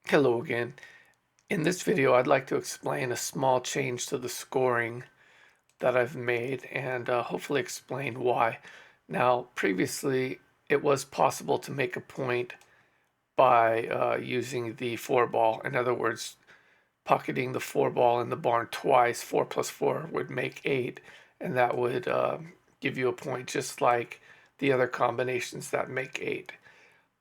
Hello again. In this video, I'd like to explain a small change to the scoring that I've made and hopefully explain why. Now, previously, it was possible to make a point by using the four ball. In other words, pocketing the four ball in the barn twice. 4 plus 4 would make 8, and that would give you a point just like the other combinations that make 8.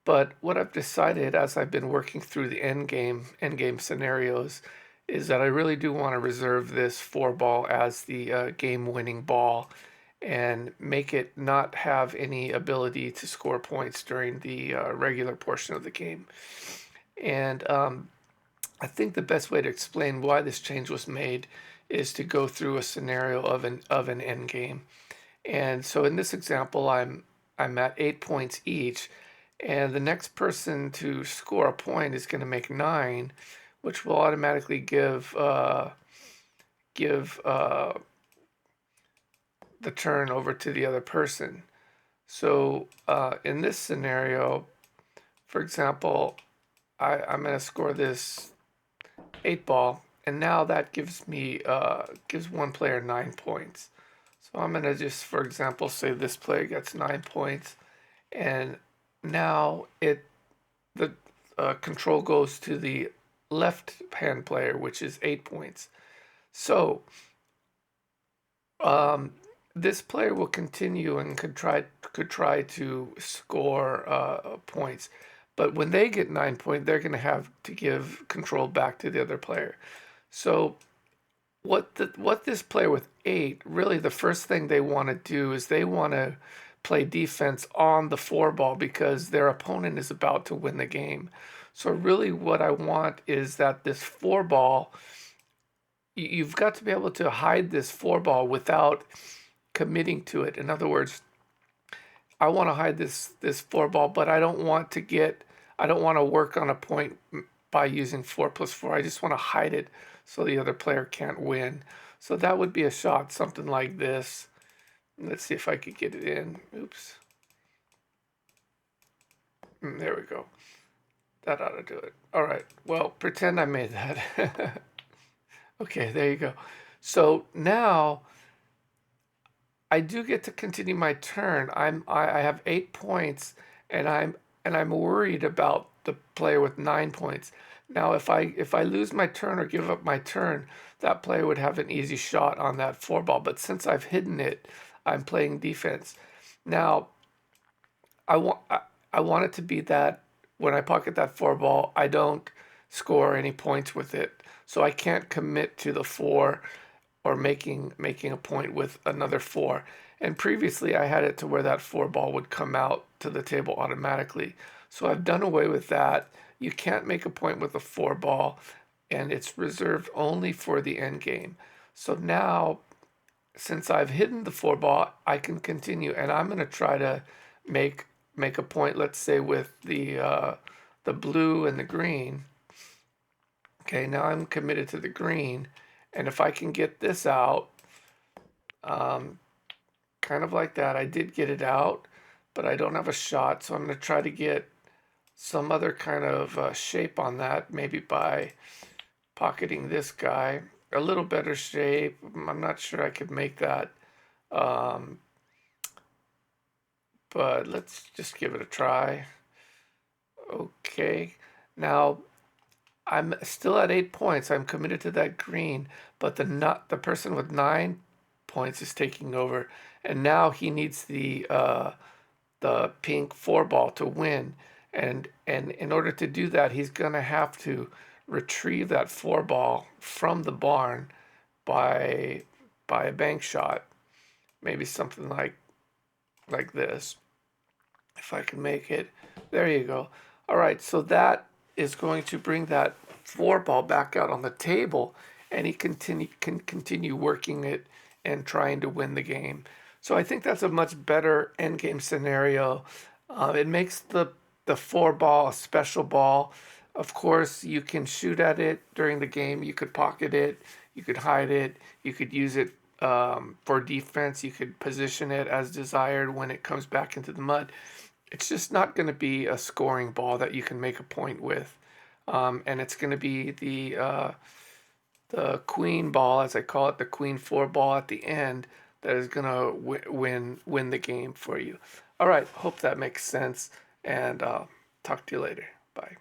But what I've decided as I've been working through the end game scenarios is that I really do want to reserve this four ball as the game-winning ball and make it not have any ability to score points during the regular portion of the game. And I think the best way to explain why this change was made is to go through a scenario of an end game. And so in this example, I'm at 8 points each, and the next person to score a point is going to make 9, which will automatically give the turn over to the other person. So in this scenario, for example, I'm going to score this 8 ball, and now that gives one player 9 points. So I'm going to just, for example, say this player gets 9 points, and now the control goes to the left hand player, which is 8 points. So um, this player will continue and could try to score points, but when they get 9 points, they're going to have to give control back to the other player. So what this player with 8, really the first thing they want to do is they want to play defense on the four ball because their opponent is about to win the game. So really what I want is that this four ball, you've got to be able to hide this four ball without committing to it. In other words, I want to hide this four ball, but I don't want to work on a point by using 4 plus 4. I just want to hide it so the other player can't win. So that would be a shot, something like this. Let's see if I could get it in. Oops. There we go. That ought to do it. All right. Well, pretend I made that. Okay, there you go. So now I do get to continue my turn. I have 8 points, and I'm worried about the player with 9 points. Now, if I lose my turn or give up my turn, that player would have an easy shot on that four ball. But since I've hidden it, I'm playing defense. Now, I want I want it to be that when I pocket that four ball, I don't score any points with it. So I can't commit to the four or making a point with another four. And previously I had it to where that four ball would come out to the table automatically. So I've done away with that. You can't make a point with a four ball, and it's reserved only for the end game. So now, since I've hidden the four ball, I can continue, and I'm going to try to make make a point. Let's say with the blue and the green. Okay, now I'm committed to the green, and if I can get this out, um, kind of like that, I did get it out, but I don't have a shot, so I'm going to try to get some other kind of shape on that, maybe by pocketing this guy. A little better shape. I'm not sure I could make that, um, but let's just give it a try. Okay, now I'm still at 8 points. I'm committed to that green, but the person with 9 points is taking over, and now he needs the pink four ball to win. And in order to do that, he's gonna have to retrieve that four ball from the barn by by a bank shot, maybe something like this. If I can make it, there you go. All right, so that is going to bring that four ball back out on the table, and he can continue working it and trying to win the game. So I think that's a much better end game scenario. It makes the four ball a special ball. Of course, you can shoot at it during the game. You could pocket it. You could hide it. You could use it for defense. You could position it as desired when it comes back into the mud. It's just not going to be a scoring ball that you can make a point with. and it's going to be the queen ball, as I call it, the queen four ball at the end that is going to win the game for you. All right, hope that makes sense, and talk to you later. Bye.